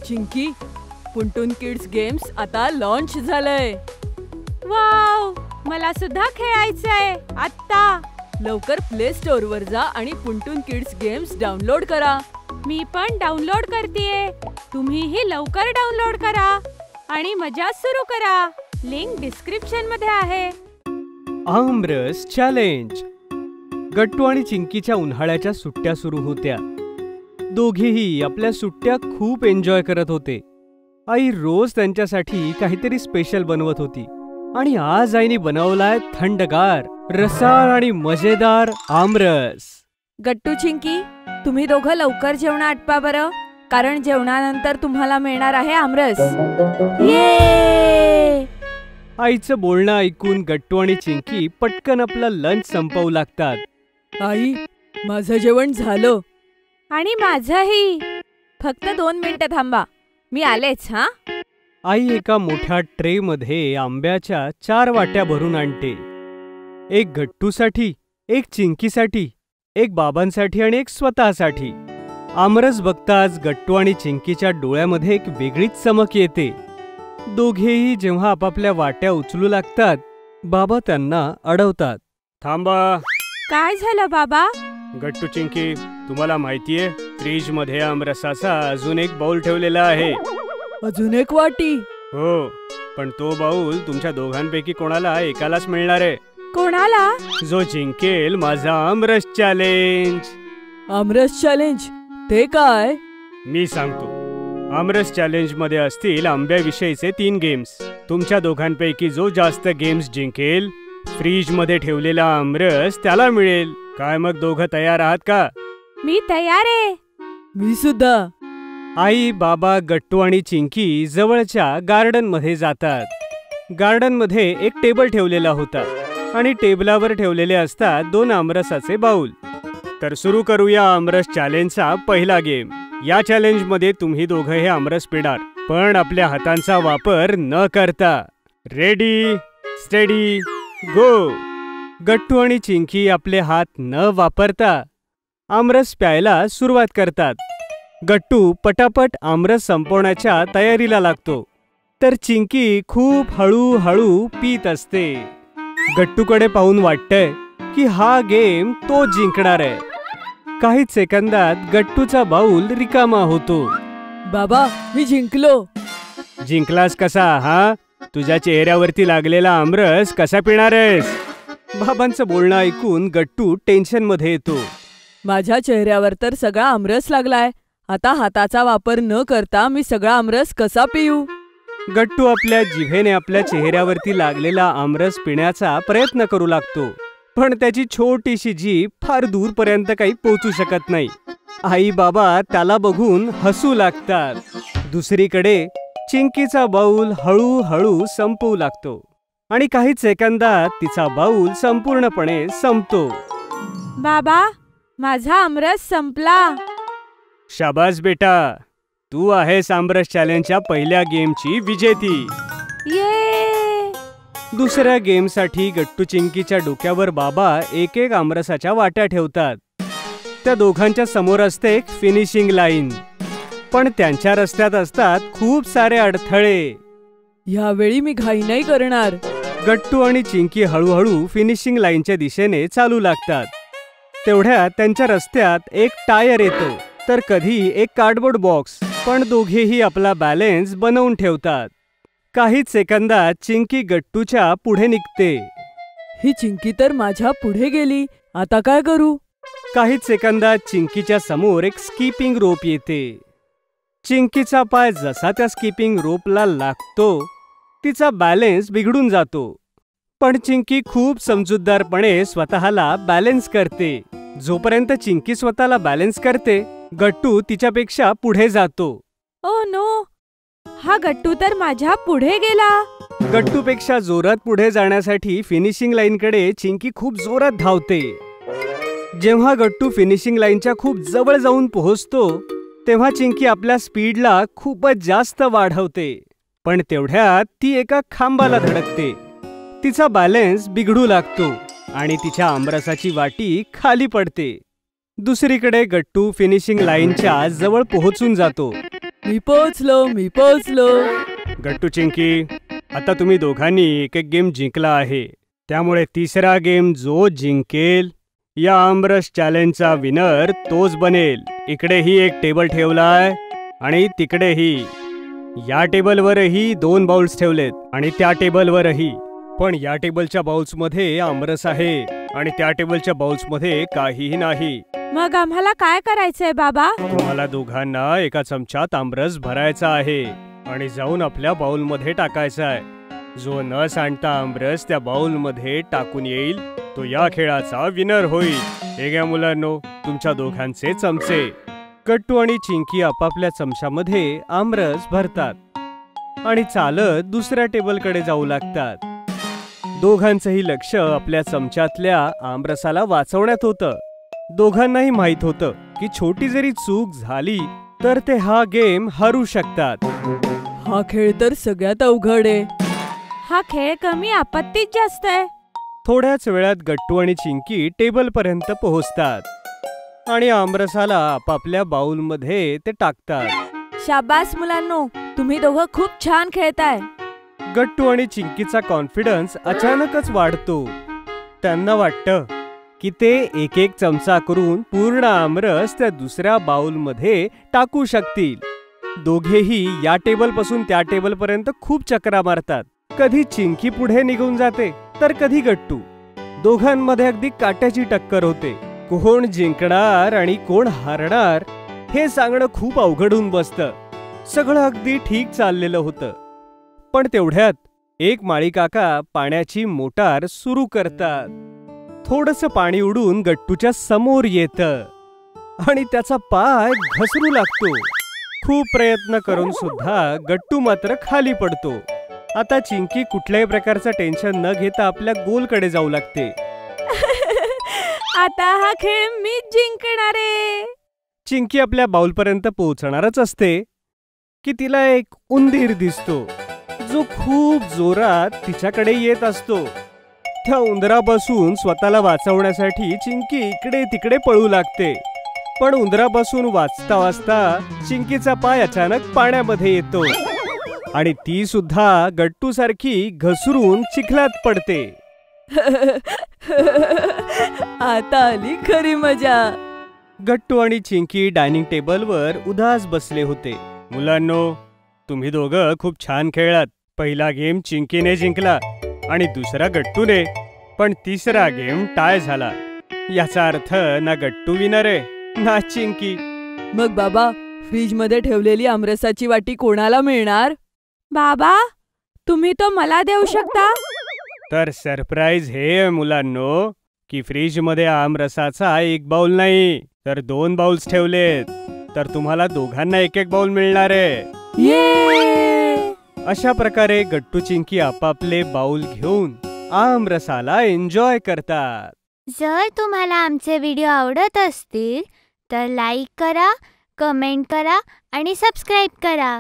Chinki, पुंटून kids games आता launch झालंय. Wow, मला सुद्धा खेळायचंय आत्ता. लवकर प्ले स्टोअर वर जा आणि पुंटून किड्स गेम्स डाउनलोड करा. मी पण डाउनलोड करतेय. तुम्हीही लवकर डाउनलोड करा आणि मजा सुरू करा. लिंक डिस्क्रिप्शन मध्ये आहे. आमरस चॅलेंज. गट्टू आणि चिंकीच्या उन्हाळ्याच्या सुट्ट्या सुरू होत्या. दोघेही आपल्या सुट्ट्या खूप एन्जॉय करत होते. आई रोज त्यांच्यासाठी काहीतरी स्पेशल बनवत होती आणि आज आईने बनवलाय थंडगार, रसाळ आणि मजेदार आमरस. गट्टू, चिंकी, तुम्ही दोघं लवकर जेवण आटपा बरं, कारण जेवणानंतर तुम्हाला मिळणार आहे आमरस. ये! आईचं बोलणं ऐकून गट्टू आणि चिंकी पटकन आपला लंच संपवू लागतात. आई, माझं जेवण झालं. आणि माझंही. फक्त 2 मिनिटं थांबा, मी आलेच. हा. आई एका मोठ्या ट्रे मध्ये आंब्याच्या 4 वाट्या भरून आणते. एक गट्टूसाठी, एक चिंकीसाठी, एक बाबांसाठी आणि एक स्वतःसाठी. आमरस बघताच गट्टू आणि चिंकीच्या डोळ्यामध्ये एक वेगळीच चमक येते. दोघेही जेव्हा आपापल्या वाट्या उचलू लागतात, बाबा त्यांना अडवतात. थांबा. काय झालं बाबा? गट्टू, चिंकी, तुम्हाला माहितीये फ्रीज मध्ये आमरसाचा अजून एक बाउल ठेवलेला आहे. अजून एक वाटी? हो, पण तो बाउल तुमच्या दोघांपैकी कोणाला एकालाच मिळणार आहे. कोणाला? जो जिंकेल माझा आमरस चॅलेंज. आमरस चॅलेंज ते काय? मी सांगतो. आमरस चॅलेंज मध्ये असतील आंब्याविषयीचे 3 गेम्स. तुमच्या दोघांपैकी जो जास्त गेम्स जिंकेल, फ्रीज मध्ये ठेवलेला आमरस त्याला मिळेल. काय मग, दोघं तयार आहात का? मी तयार आहे. मी सुद्धा. आई, बाबा, गट्टू आणि चिंकी जवळच्या गार्डन मध्ये जातात. गार्डन मध्ये एक टेबल ठेवलेला होता आणि टेबलावर ठेवलेले असतात 2 आमरसाचे बाउल. तर सुरू करूया आमरस चॅलेंजचा पहिला गेम. या चॅलेंज मध्ये तुम्ही दोघं हे आमरस पिणार, पण आपल्या हातांचा वापर न करता. रेडी, स्टेडी, गो. गट्टू आणि चिंकी आपले हात न वापरता आमरस प्यायला सुरुवात करतात. गट्टू पटापट आमरस संपवण्याच्या तयारीला लागतो, तर चिंकी खूप हळूहळू पीत असते. गट्टूकडे पाहून वाटतंय की हा गेम तो जिंकणार आहे. काहीच सेकंदात गट्टूचा बाउल रिकामा होतो. बाबा, मी जिंकलो. जिंकलास कसा? हा, तुझ्या चेहऱ्यावरती लागलेला आमरस कसा पिणार आहेस? बाबांचं बोलणं ऐकून गट्टू टेन्शन मध्ये येतो. माझ्या चेहऱ्यावर तर सगळा आमरस लागलाय. आता हाताचा वापर न करता मी सगळा आमरस कसा पिऊ? गट्टू आपल्या जिभेने आपल्या चेहऱ्यावरती लागलेला आमरस पिण्याचा प्रयत्न करू लागतो, पण त्याची छोटीशी जीभ फार दूरपर्यंत काही पोहोचू शकत नाही. आई, बाबा त्याला बघून हसू लागतात. दुसरीकडे चिंकीचा बाउल हळूहळू संपू लागतो आणि काही सेकंदात तिचा बाउल संपूर्णपणे संपतो. बाबा, माझा आमरस संपला. शाबास बेटा, तू आहेस आमरस चॅलेंजच्या पहिल्या गेमची विजेती. ये! दुसऱ्या गेमसाठी गट्टू चिंकीच्या डोक्यावर बाबा एक एक आमरसाच्या वाट्या ठेवतात. त्या दोघांच्या समोर असते एक फिनिशिंग लाईन, पण त्यांच्या रस्त्यात असतात खूप सारे अडथळे. यावेळी मी घाई नाही करणार. गट्टू आणि चिंकी हळूहळू फिनिशिंग लाईनच्या दिशेने चालू लागतात. तेवढ्यात त्यांच्या रस्त्यात एक टायर येतो, तर कधी एक कार्डबोर्ड बॉक्स. पण दोघेही आपला बॅलन्स बनवून ठेवतात. काहीच सेकंदात चिंकी गट्टूच्या पुढे निघते. ही चिंकी तर माझ्या पुढे गेली. आता काय करू? काहीच सेकंदात चिंकीच्या समोर एक स्किपिंग रोप येते. चिंकीचा पाय जसा त्या स्किपिंग रोपला लागतो, तिचा बॅलन्स बिघडून जातो. पण चिंकी खूप समजूतदारपणे स्वतःला बॅलन्स करते. जोपर्यंत चिंकी स्वतःला बॅलन्स करते, गट्टू तिच्यापेक्षा पुढे जातो. ओ नो, हा गट्टू तर माझ्या पुढे गेला. गट्टूपेक्षा जोरात पुढे जाण्यासाठी फिनिशिंग लाईनकडे चिंकी खूप जोरात धावते. जेव्हा गट्टू फिनिशिंग लाईनच्या खूप जवळ जाऊन पोहोचतो, तेव्हा चिंकी आपल्या स्पीडला खूपच जास्त वाढवते. पण तेवढ्यात ती एका खांबाला धडकते. तिचा बॅलन्स बिघडू लागतो आणि तिच्या आमरसाची वाटी खाली पडते. दुसरीकडे गट्टू फिनिशिंग लाईनच्या जवळ पोहोचून जातो. मी पोचलो. गट्टू चिंकी, आता तुम्ही दोघांनी एक एक गेम जिंकला आहे. त्यामुळे तिसरा गेम जो जिंकेल या आमरस चॅलेंजचा विनर तोच बनेल. इकडेही एक टेबल ठेवलाय आणि तिकडेही. या टेबलवरही 2 बाउल्स ठेवलेत आणि त्या टेबलवरही. पण या टेबलच्या बाउल्समध्ये आमरस आहे आणि त्या टेबलच्या बाउल्समध्ये काहीही नाही. मग आम्हाला काय करायचंय बाबा? तुम्हाला दोघांना एका चमच्यात आमरस भरायचा आहे आणि जाऊन आपल्या बाउलमध्ये टाकायचा आहे. जो न सांडता आमरस त्या बाउलमध्ये टाकून येईल तो या खेळाचा विनर होईल. हे घ्या मुलांनो, तुमच्या दोघांचे चमचे. गट्टू आणि चिंकी आपापल्या चमच्यामध्ये आमरस भरतात आणि चालत दुसऱ्या टेबलकडे जाऊ लागतात. दोघांचंही लक्ष आपल्या चमच्यातल्या आमरसाला वाचवण्यात होतं. दोघांनाही माहित होतं की छोटी जरी चूक झाली तर ते हा गेम हरू शकतात. हा खेळ तर सगळ्यात अवघड आहे. हा खेळ कमी आपत्तीत जास्त आहे. थोड्याच वेळात गट्टू आणि चिंकी टेबलपर्यंत पोहोचतात आणि आमरसाला आपापल्या बाउलमध्ये ते टाकतात. शाबास मुलांनो, तुम्ही दोघं खूप छान खेळताय. गट्टू आणि चिंकीचा कॉन्फिडन्स अचानकच वाढतो. त्यांना वाटतं की ते एक एक चमचा करून पूर्ण आमरस त्या दुसऱ्या बाउलमध्ये टाकू शकतील. दोघेही या टेबलपासून त्या टेबलपर्यंत खूप चक्रा मारतात. कधी चिंकी पुढे निघून जाते तर कधी गट्टू. दोघांमध्ये अगदी काट्याची टक्कर होते. कोण जिंकणार आणि कोण हारणार हे सांगणं खूप अवघड होऊन बसतं. सगळं अगदी ठीक चाललेलं होतं. पण तेवढ्यात एक माळी काका पाण्याची मोटार सुरू करतात. थोडंसं पाणी उडून गट्टूच्या समोर येतं आणि त्याचा पाय घसरू लागतो. खूप प्रयत्न करून सुद्धा गट्टू मात्र खाली पडतो. आता चिंकी कुठल्याही प्रकारचं टेन्शन न घेता आपल्या गोलकडे जाऊ लागते. आता हा खेळ मीच जिंकणार आहे. चिंकी आपल्या बाउलपर्यंत पोहोचणारच असते की तिला एक उंदीर दिसतो जो खूप जोरात तिच्याकडे येत असतो. त्या उंदरापासून स्वतःला वाचवण्यासाठी चिंकी इकडे तिकडे पळू लागते. पण उंदरापासून वाचता वाचता चिंकीचा पाय अचानक पाण्यामध्ये येतो आणि ती सुद्धा गट्टू सारखी घसरून चिखलात पडते. आता आली खरी मजा. गट्टू आणि चिंकी डायनिंग टेबलवर उदास बसले होते. मुलांनो, तुम्ही दोघं खूप छान खेळलात. पहिला गेम चिंकीने जिंकला आणि दुसरा गट्टूने. पण तिसरा गेम टाय झाला. याचा अर्थ ना गट्टू विनर आहे ना चिंकी. मग बाबा, फ्रीज मध्ये ठेवलेली आमरसाची वाटी कोणाला मिळणार? बाबा, तुम्ही तो मला देऊ शकता? तर सरप्राईज हे मुलांनो की फ्रीज मध्ये आमरसाचा एक बाउल नाही तर 2 बाउल्स ठेवलेत. तर तुम्हाला दोघांना एक एक बाउल मिळणार आहे. ये! अशा प्रकारे गट्टू चिंकी आपापले बाउल घेऊन आमरसाला एन्जॉय करतात. जर तुम्हाला आमचे व्हिडिओ आवडत असतील तर लाईक करा, कमेंट करा आणि सबस्क्राईब करा.